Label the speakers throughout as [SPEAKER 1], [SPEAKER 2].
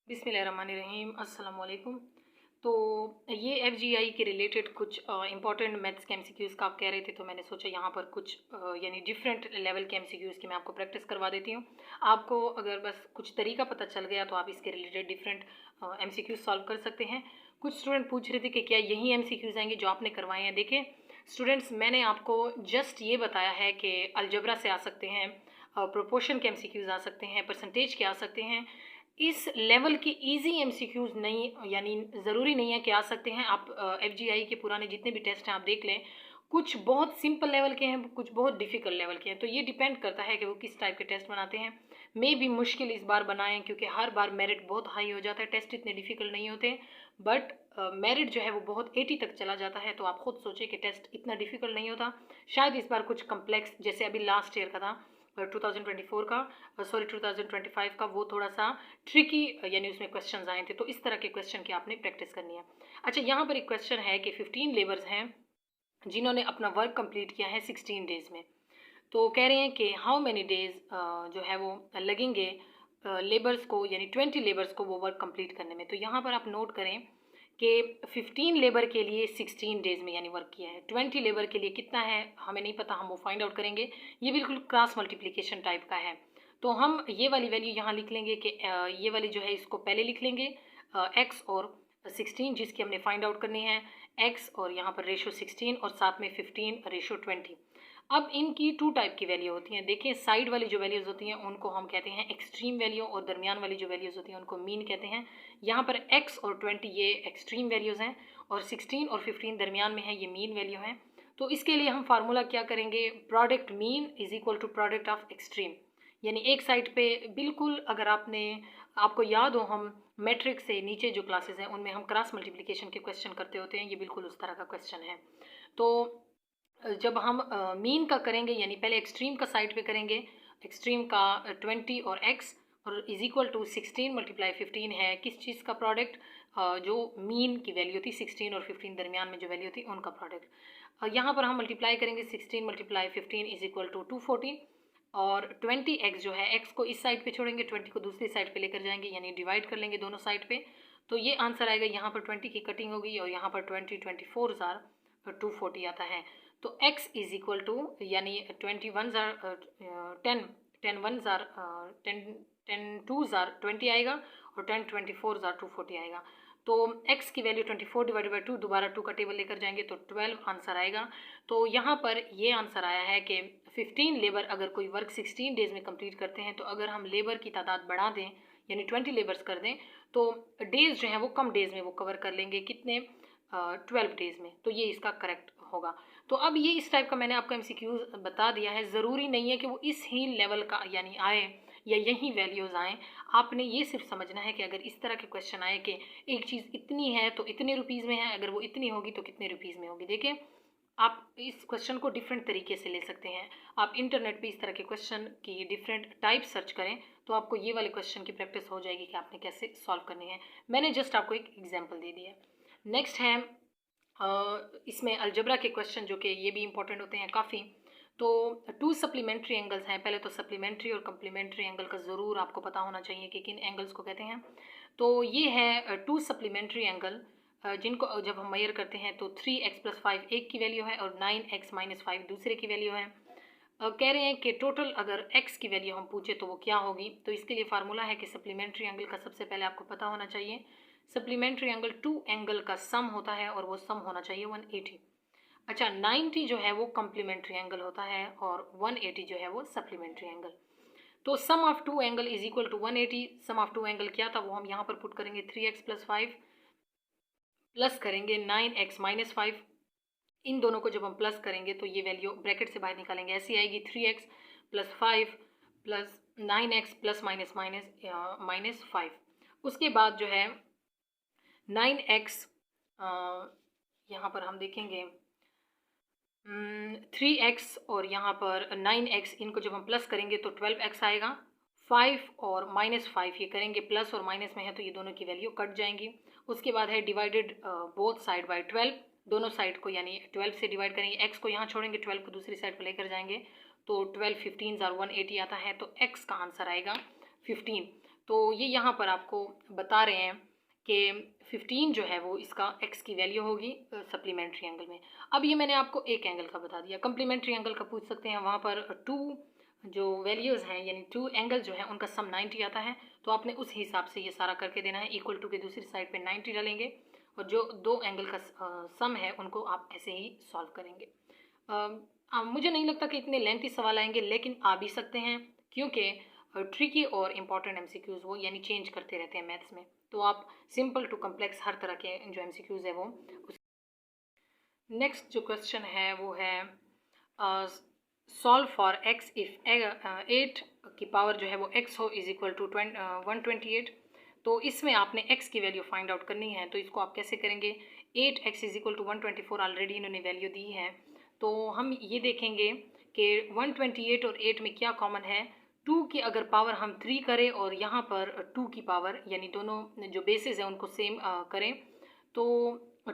[SPEAKER 1] बिस्मिल्लाहिर्रहमानिर्रहीम अस्सलाम वालेकुम। तो ये एफजीआई के रिलेटेड कुछ इंपॉर्टेंट मैथ्स के एमसीक्यूज़ का आप कह रहे थे, तो मैंने सोचा यहाँ पर कुछ यानी डिफरेंट लेवल के एमसीक्यूज़ की मैं आपको प्रैक्टिस करवा देती हूँ। आपको अगर बस कुछ तरीका पता चल गया तो आप इसके रिलेटेड डिफरेंट एमसीक्यूज़ सॉल्व कर सकते हैं। कुछ स्टूडेंट पूछ रहे थे कि क्या यही एमसीक्यूज़ आएंगे जो आपने करवाए हैं। देखिए स्टूडेंट्स, मैंने आपको जस्ट ये बताया है कि अलजबरा से आ सकते हैं, प्रोपोर्शन के एमसीक्यूज़ आ सकते हैं, परसेंटेज के आ सकते हैं। इस लेवल के इजी एमसीक्यूज़ नहीं, यानी ज़रूरी नहीं है कि आ सकते हैं। आप एफजीआई के पुराने जितने भी टेस्ट हैं आप देख लें, कुछ बहुत सिंपल लेवल के हैं, कुछ बहुत डिफ़िकल्ट लेवल के हैं। तो ये डिपेंड करता है कि वो किस टाइप के टेस्ट बनाते हैं। मे भी मुश्किल इस बार बनाएं क्योंकि हर बार मेरिट बहुत हाई हो जाता है, टेस्ट इतने डिफ़िकल्ट नहीं होते, बट मेरिट जो है वो बहुत 80 तक चला जाता है। तो आप खुद सोचें कि टेस्ट इतना डिफ़िकल्ट नहीं होता। शायद इस बार कुछ कम्प्लेक्स, जैसे अभी लास्ट ईयर का था 2024 का, 2025 का, वो थोड़ा सा ट्रिकी यानी उसमें क्वेश्चन आए थे। तो इस तरह के क्वेश्चन की आपने प्रैक्टिस करनी है। अच्छा, यहाँ पर एक क्वेश्चन है कि 15 लेबर्स हैं जिन्होंने अपना वर्क कंप्लीट किया है 16 डेज़ में। तो कह रहे हैं कि हाउ मैनी डेज़ जो है वो लगेंगे लेबर्स को, यानी 20 लेबर्स को वो वर्क कंप्लीट करने में। तो यहाँ पर आप नोट करें कि 15 लेबर के लिए 16 डेज़ में यानी वर्क किया है। 20 लेबर के लिए कितना है हमें नहीं पता, हम वो फाइंड आउट करेंगे। ये बिल्कुल क्रॉस मल्टीप्लिकेशन टाइप का है। तो हम ये वाली वैल्यू यहाँ लिख लेंगे कि ये वाली जो है इसको पहले लिख लेंगे, एक्स और 16 जिसकी हमने फाइंड आउट करनी है, एक्स और यहाँ पर रेशो 16 और साथ में 15 रेशो 20। अब इनकी टू टाइप की वैल्यू होती हैं। देखिए साइड वाली जो वैल्यूज़ होती हैं उनको हम कहते हैं एक्सट्रीम वैल्यू, और दरमियान वाली जो वैल्यूज़ होती हैं उनको मीन कहते हैं। यहाँ पर x और 20 ये एक्सट्रीम वैल्यूज़ हैं और 16 और 15 दरमियान में है, ये मीन वैल्यू हैं। तो इसके लिए हम फार्मूला क्या करेंगे, product mean is equal to product of extreme. यानी एक साइड पे बिल्कुल, अगर आपको याद हो, हम मैट्रिक्स से नीचे जो क्लासेस हैं उनमें हम क्रॉस मल्टीप्लिकेशन के क्वेश्चन करते होते हैं, ये बिल्कुल उस तरह का क्वेश्चन है। तो जब हम मीन का करेंगे, यानी पहले एक्सट्रीम का साइड पे करेंगे, एक्सट्रीम का 20 और x और इज इक्वल टू 16 मल्टीप्लाई 15 है किस चीज़ का प्रोडक्ट, जो मीन की वैल्यू थी 16 और 15 दरमियान में जो वैल्यू थी उनका प्रोडक्ट। यहाँ पर हम मल्टीप्लाई करेंगे 16 मल्टीप्लाई 15 इज इक्वल टू 240, और 20x जो है, x को इस साइड पे छोड़ेंगे, 20 को दूसरी साइड पे लेकर जाएंगे, यानी डिवाइड कर लेंगे दोनों साइड पे। तो ये आंसर आएगा, यहाँ पर 20 की कटिंग होगी और यहाँ पर 24 ज़ार 240 आता है। तो x इज इक्वल टू, यानी 21 ज़ार 10, 10 1 ज़ार 10, 10 2 ज़ार 20 आएगा और 10 24 ज़ार 240 आएगा। तो x की वैल्यू 24 डिवाइड बाई 2, दोबारा 2 का टेबल लेकर जाएंगे तो 12 आंसर आएगा। तो यहाँ पर ये आंसर आया है कि 15 लेबर अगर कोई वर्क 16 डेज़ में कंप्लीट करते हैं, तो अगर हम लेबर की तादाद बढ़ा दें यानी 20 लेबर्स कर दें, तो डेज़ जो हैं वो कम डेज़ में वो कवर कर लेंगे, कितने, 12 डेज़ में। तो ये इसका करेक्ट होगा। तो अब ये इस टाइप का मैंने आपको एमसीक्यूज़ बता दिया है। ज़रूरी नहीं है कि वो इस ही लेवल का यानी आए या यही वैल्यूज़ आएँ। आपने ये सिर्फ समझना है कि अगर इस तरह के क्वेश्चन आए कि एक चीज़ इतनी है तो इतने रुपीज़ में है, अगर वो इतनी होगी तो कितने रुपीज़ में होगी। देखिए आप इस क्वेश्चन को डिफरेंट तरीके से ले सकते हैं। आप इंटरनेट पे इस तरह के क्वेश्चन की डिफरेंट टाइप सर्च करें तो आपको ये वाले क्वेश्चन की प्रैक्टिस हो जाएगी कि आपने कैसे सॉल्व करनी है। मैंने जस्ट आपको एक एग्जांपल दे दिया। नेक्स्ट है इसमें अलजबरा के क्वेश्चन, जो कि ये भी इंपॉर्टेंट होते हैं काफ़ी। तो 2 सप्लीमेंट्री एंगल्स हैं। पहले तो सप्लीमेंट्री और कम्प्लीमेंट्री एंगल का ज़रूर आपको पता होना चाहिए कि किन एंगल्स को कहते हैं। तो ये है 2 सप्लीमेंट्री एंगल, जिनको जब हम मेजर करते हैं तो 3x + 5 एक की वैल्यू है और 9x - 5 दूसरे की वैल्यू है। कह रहे हैं कि टोटल अगर x की वैल्यू हम पूछे तो वो क्या होगी। तो इसके लिए फार्मूला है कि सप्लीमेंट्री एंगल का सबसे पहले आपको पता होना चाहिए, सप्लीमेंट्री एंगल 2 एंगल का सम होता है और वो सम होना चाहिए 180। अच्छा, 90 जो है वो कम्प्लीमेंट्री एंगल होता है और 180 जो है वो सप्लीमेंट्री एंगल। तो sum of 2 angle is equal to 180। Sum of 2 angle क्या था वो हम यहाँ पर पुट करेंगे, 3x + 5 प्लस करेंगे 9x - 5। इन दोनों को जब हम प्लस करेंगे तो ये वैल्यू ब्रैकेट से बाहर निकालेंगे, ऐसी आएगी 3x + 5 + 9x प्लस माइनस 5। उसके बाद जो है 9x, यहाँ पर हम देखेंगे 3x और यहाँ पर 9x, इनको जब हम प्लस करेंगे तो 12x आएगा। 5 और -5 ये करेंगे प्लस और माइनस में है तो ये दोनों की वैल्यू कट जाएंगी। उसके बाद है डिवाइडेड बोथ साइड बाय 12, दोनों साइड को यानी 12 से डिवाइड करेंगे, x को यहाँ छोड़ेंगे, 12 को दूसरी साइड पर लेकर जाएंगे तो 12 15 ज़ार 180 आता है। तो x का आंसर आएगा 15। तो ये यहाँ पर आपको बता रहे हैं कि 15 जो है वो इसका x की वैल्यू होगी सप्लीमेंट्री एंगल में। अब ये मैंने आपको एक एंगल का बता दिया, कम्प्लीमेंट्री एंगल का पूछ सकते हैं। वहाँ पर 2 जो वैल्यूज़ हैं यानी 2 एंगल जो है उनका सम 90 आता है, तो आपने उस हिसाब से ये सारा करके देना है। इक्वल टू के दूसरी साइड पे 90 डालेंगे और जो 2 एंगल का सम है उनको आप ऐसे ही सॉल्व करेंगे। मुझे नहीं लगता कि इतने लेंथी सवाल आएंगे, लेकिन आ भी सकते हैं क्योंकि ट्रिकी और इम्पॉर्टेंट एमसीक्यूज़ वो यानी चेंज करते रहते हैं मैथ्स में। तो आप सिंपल टू कम्प्लेक्स हर तरह के जो एमसीक्यूज़ है वो। नेक्स्ट जो क्वेश्चन है वो है सॉल्व फॉर एक्स इफ़ 8 की पावर जो है वो x हो इज इक्वल टू 128। तो इसमें आपने x की वैल्यू फाइंड आउट करनी है। तो इसको आप कैसे करेंगे? 8x is equal to 124 already इन्होंने वैल्यू दी है, तो हम ये देखेंगे कि 128 और 8 में क्या कॉमन है। 2 की अगर पावर हम 3 करें और यहाँ पर 2 की पावर यानी दोनों जो बेसिस हैं उनको सेम करें, तो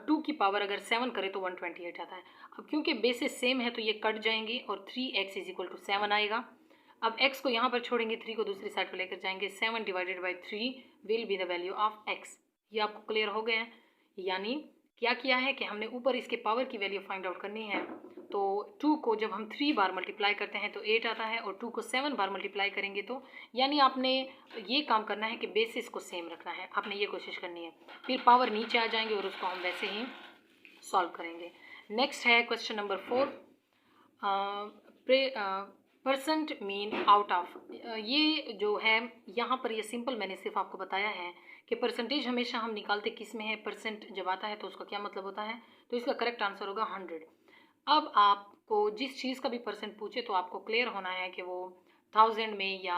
[SPEAKER 1] 2 की पावर अगर 7 करें तो 128 आता है। अब क्योंकि बेसिस सेम है तो ये कट जाएंगी और 3x इज इक्वल टू 7 आएगा। अब x को यहाँ पर छोड़ेंगे, 3 को दूसरी साइड पर लेकर जाएंगे, 7 divided by 3 will be the value of x। ये आपको क्लियर हो गया है? यानी क्या किया है कि हमने ऊपर इसके पावर की वैल्यू फाइंड आउट करनी है। तो 2 को जब हम 3 बार मल्टीप्लाई करते हैं तो 8 आता है और 2 को 7 बार मल्टीप्लाई करेंगे तो यानी आपने ये काम करना है कि बेसिस को सेम रखना है, आपने ये कोशिश करनी है। फिर पावर नीचे आ जाएंगे और उसको हम वैसे ही सॉल्व करेंगे। नेक्स्ट है question number 4, percent mean out of. ये जो है यहाँ पर ये सिंपल मैंने सिर्फ आपको बताया है कि परसेंटेज हमेशा हम निकालते किस में है, परसेंट जब आता है तो उसका क्या मतलब होता है। तो इसका करेक्ट आंसर होगा 100। अब आपको जिस चीज़ का भी परसेंट पूछे तो आपको क्लियर होना है कि वो 1000 में या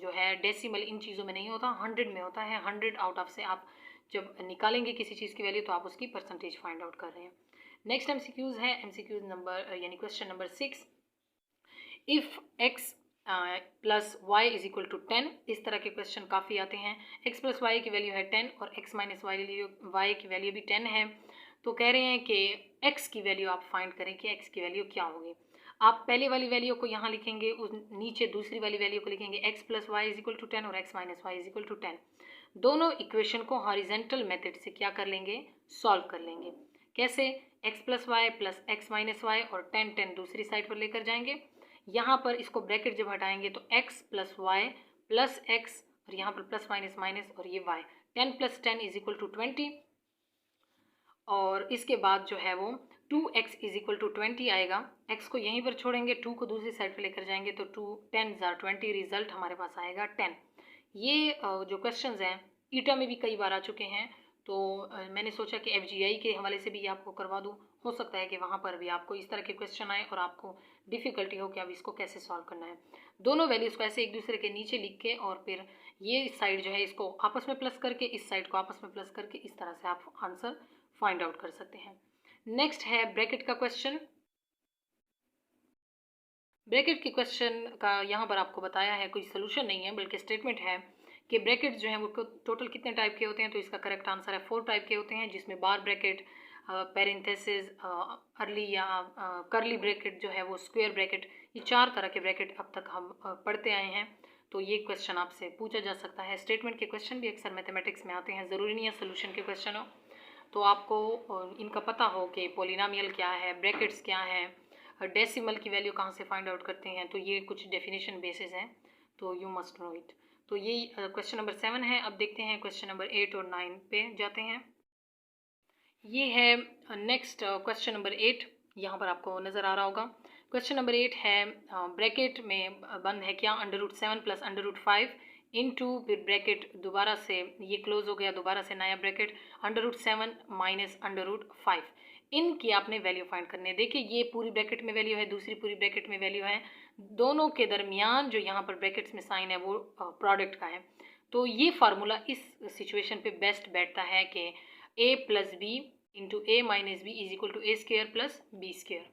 [SPEAKER 1] जो है डेसिमल इन चीज़ों में नहीं होता, 100 में होता है। 100 आउट ऑफ से आप जब निकालेंगे किसी चीज़ की वैल्यू तो आप उसकी परसेंटेज फाइंड आउट कर रहे हैं। नेक्स्ट एमसीक्यूज़ है, एमसीक्यूज़ नंबर यानी question number 6, if x plus Y is equal to 10। इस तरह के क्वेश्चन काफ़ी आते हैं। x प्लस वाई की वैल्यू है 10 और x माइनस वाई की वैल्यू भी 10 है। तो कह रहे हैं कि x की वैल्यू आप फाइंड करें कि x की वैल्यू क्या होगी। आप पहले वाली वैल्यू को यहाँ लिखेंगे, उस नीचे दूसरी वाली वैल्यू को लिखेंगे, x plus Y is equal to 10 और x minus Y is equal to 10। दोनों इक्वेशन को हॉरिजेंटल मेथड से क्या कर लेंगे, सॉल्व कर लेंगे। कैसे? x plus Y plus X minus Y और 10 10 दूसरी साइड पर लेकर जाएंगे। यहाँ पर इसको ब्रैकेट जब हटाएंगे तो x plus Y plus X और यहाँ पर प्लस माइनस माइनस और ये y, 10 plus 10 is equal to 20। और इसके बाद जो है वो 2x इज इक्वल टू 20 आएगा। x को यहीं पर छोड़ेंगे, 2 को दूसरी साइड पर लेकर जाएंगे तो 2 10 20, रिजल्ट हमारे पास आएगा 10। ये जो क्वेश्चंस हैं ईटा में भी कई बार आ चुके हैं, तो मैंने सोचा कि FGI के हवाले से भी ये आपको करवा दूँ। हो सकता है कि वहाँ पर भी आपको इस तरह के क्वेश्चन आए और आपको डिफ़िकल्टी हो कि अब इसको कैसे सॉल्व करना है। दोनों वैल्यूज़ को ऐसे एक दूसरे के नीचे लिख के और फिर ये साइड जो है इसको आपस में प्लस करके, इस साइड को आपस में प्लस करके, इस तरह से आप आंसर फाइंड आउट कर सकते हैं। नेक्स्ट है ब्रैकेट का क्वेश्चन। ब्रैकेट के क्वेश्चन का यहाँ पर आपको बताया है, कोई सोल्यूशन नहीं है बल्कि स्टेटमेंट है कि ब्रैकेट जो है वो टोटल कितने टाइप के होते हैं। तो इसका करेक्ट आंसर है 4 टाइप के होते हैं, जिसमें बार ब्रैकेट, पैरेंथेसिस, अर्ली या करली ब्रैकेट जो है वो, स्क्वायर ब्रैकेट, ये 4 तरह के ब्रैकेट अब तक हम पढ़ते आए हैं। तो ये क्वेश्चन आपसे पूछा जा सकता है। स्टेटमेंट के क्वेश्चन भी अक्सर मैथमेटिक्स में आते हैं, ज़रूरी नहीं है सोल्यूशन के क्वेश्चन हो। तो आपको इनका पता हो कि पोलिनोमियल क्या है, ब्रैकेट्स क्या हैं, डेसिमल की वैल्यू कहाँ से फाइंड आउट करते हैं, तो ये कुछ डेफिनेशन बेसिस हैं, तो यू मस्ट नो इट। तो ये क्वेश्चन नंबर 7 है। अब देखते हैं क्वेश्चन नंबर 8 और 9 पे जाते हैं। ये है नेक्स्ट क्वेश्चन नंबर 8, यहाँ पर आपको नज़र आ रहा होगा। क्वेश्चन नंबर 8 है, ब्रैकेट में बंद है क्या, √7 प्लस √5 इनटू, फिर ब्रैकेट दोबारा से ये क्लोज हो गया, दोबारा से नया ब्रैकेट, √7 माइनस √5। इनकी आपने वैल्यू फाइंड करनी है। देखिए ये पूरी ब्रैकेट में वैल्यू है, दूसरी पूरी ब्रैकेट में वैल्यू है, दोनों के दरमियान जो यहाँ पर ब्रैकेट्स में साइन है वो प्रोडक्ट का है। तो ये फार्मूला इस सिचुएशन पे बेस्ट बैठता है कि a plus B into A minus B is equal to A square plus B square.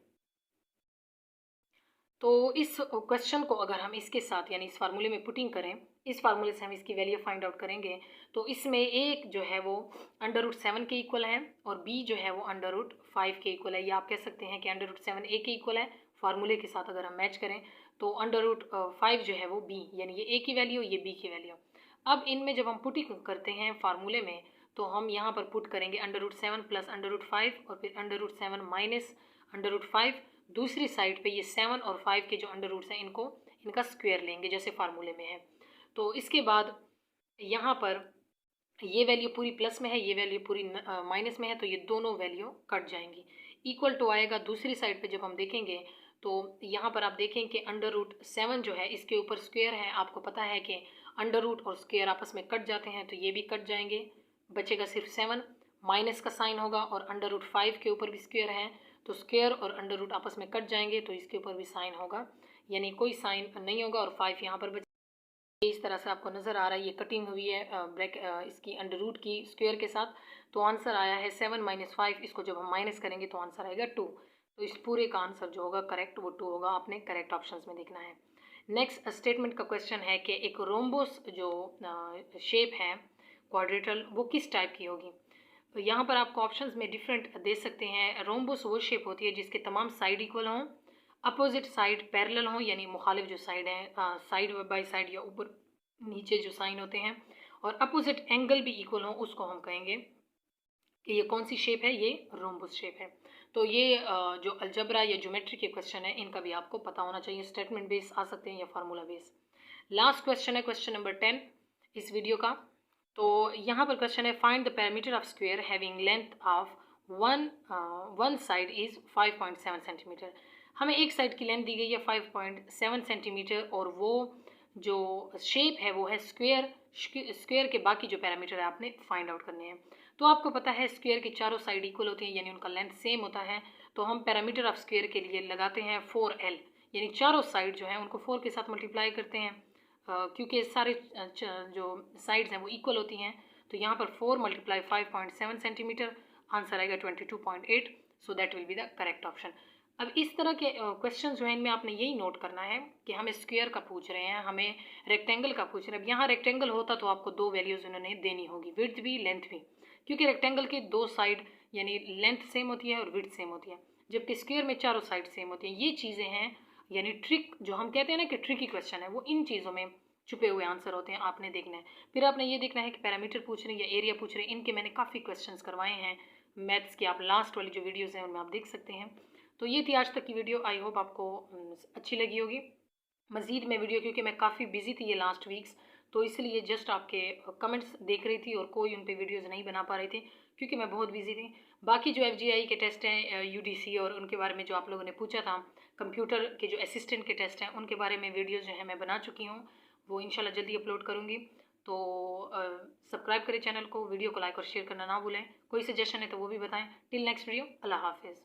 [SPEAKER 1] तो इस क्वेश्चन को अगर हम इसके साथ यानी इस फार्मूले में पुटिंग करें, इस फार्मूले से हम इसकी वैल्यू फाइंड आउट करेंगे, तो इसमें एक जो है वो √7 के इक्वल है और b जो है वो √5 के इक्वल है। या आप कह सकते हैं कि √7 a के इक्वल है। फार्मूले के साथ अगर हम मैच करें तो √5 जो है वो b, यानी ये a की वैल्यू, ये b की वैल्यू। अब इनमें जब हम पुटिंग करते हैं फार्मूले में, तो हम यहाँ पर पुट करेंगे √7 प्लस √5 और फिर √7 माइनस √5। दूसरी साइड पे ये 7 और 5 के जो अंडर रूट्स हैं इनका स्क्वायर लेंगे जैसे फार्मूले में है। तो इसके बाद यहाँ पर ये वैल्यू पूरी प्लस में है, ये वैल्यू पूरी माइनस में है, तो ये दोनों वैल्यू कट जाएंगी। इक्वल टू आएगा दूसरी साइड पे जब हम देखेंगे, तो यहाँ पर आप देखें कि √7 जो है इसके ऊपर स्क्वायर है। आपको पता है कि अंडर रूट और स्क्वायर आपस में कट जाते हैं, तो ये भी कट जाएंगे, बचेगा सिर्फ 7। माइनस का साइन होगा और √5 के ऊपर भी स्क्वायर है, तो स्क्वायर और अंडर रूट आपस में कट जाएंगे, तो इसके ऊपर भी साइन होगा, यानी कोई साइन नहीं होगा और 5 यहाँ पर इस तरह से आपको नज़र आ रहा है। ये कटिंग हुई है इसकी अंडर रूट की स्क्वायर के साथ। तो आंसर आया है 7 - 5। इसको जब हम माइनस करेंगे तो आंसर आएगा 2। तो इस पूरे का आंसर जो होगा करेक्ट वो 2 होगा। आपने करेक्ट ऑप्शंस में देखना है। नेक्स्ट स्टेटमेंट का क्वेश्चन है कि एक रोम्बोस जो शेप है क्वाड्रेटल, वो किस टाइप की होगी। तो यहाँ पर आपको ऑप्शंस में डिफरेंट दे सकते हैं। रोम्बोस वो शेप होती है जिसके तमाम साइड इक्वल हों, अपोजिट साइड पैरेलल हों, यानी मुखालिफ जो साइड हैं साइड बाय साइड या ऊपर नीचे जो साइन होते हैं, और अपोजिट एंगल भी इक्वल हों, उसको हम कहेंगे कि ये कौन सी शेप है, ये रोम्बस शेप है। तो ये जो अलजबरा या ज्योमेट्री के क्वेश्चन है इनका भी आपको पता होना चाहिए। स्टेटमेंट बेस आ सकते हैं या फार्मूला बेस। लास्ट क्वेश्चन है क्वेश्चन नंबर 10 इस वीडियो का। तो यहाँ पर क्वेश्चन है find the parameter of square having length of one side is 5.7 centimetre. हमें एक साइड की लेंथ दी गई है 5.7 सेंटीमीटर और वो जो शेप है वो है स्क्वायर। स्क्वायर के बाकी जो पैरामीटर है आपने फाइंड आउट करने हैं। तो आपको पता है स्क्वायर की चारों साइड इक्वल होती हैं, यानी उनका लेंथ सेम होता है। तो हम पैरामीटर ऑफ स्क्वायर के लिए लगाते हैं 4L, यानी चारों साइड जो है उनको 4 के साथ मल्टीप्लाई करते हैं क्योंकि सारे जो साइड्स हैं वो इक्वल होती हैं। तो यहाँ पर 4 × 5.7 सेंटीमीटर, आंसर आएगा 22.8। So that will be the correct option. अब इस तरह के क्वेश्चन जो है इनमें आपने यही नोट करना है कि हमें स्क्वायर का पूछ रहे हैं, हमें रेक्टेंगल का पूछ रहे हैं। अब यहाँ रेक्टेंगल होता तो आपको 2 वैल्यूज़ उन्होंने देनी होगी, विड्थ भी लेंथ भी, क्योंकि रेक्टेंगल के 2 साइड यानी लेंथ सेम होती है और विड्थ सेम होती है, जबकि स्क्वायर में चारों साइड सेम होती हैं। ये चीज़ें हैं, यानी ट्रिक जो हम कहते हैं ना कि ट्रिकी क्वेश्चन है, वो इन चीज़ों में छुपे हुए आंसर होते हैं, आपने देखना है। फिर आपने ये देखना है कि पैरामीटर पूछ रहे हैं या एरिया पूछ रहे हैं। इनके मैंने काफ़ी क्वेश्चंस करवाए हैं मैथ्स के, आप लास्ट वाली जो वीडियोज़ हैं उनमें आप देख सकते हैं। तो ये थी आज तक की वीडियो। आई होप आपको अच्छी लगी होगी। मज़ीद में वीडियो, क्योंकि मैं काफ़ी बिजी थी ये लास्ट वीक्स, तो इसलिए जस्ट आपके कमेंट्स देख रही थी और कोई उन पे वीडियोज़ नहीं बना पा रही थी क्योंकि मैं बहुत बिजी थी। बाकी जो FGI के टेस्ट हैं, UDC और उनके बारे में जो आप लोगों ने पूछा था, कंप्यूटर के जो असिस्टेंट के टेस्ट हैं, उनके बारे में वीडियोज़ जो है मैं बना चुकी हूँ, वो इंशाल्लाह जल्दी अपलोड करूँगी। तो सब्सक्राइब करें चैनल को, वीडियो को लाइक और शेयर करना ना भूलें। कोई सजेशन है तो वो भी बताएं। टिल नेक्स्ट वीडियो, अल्लाह हाफिज़।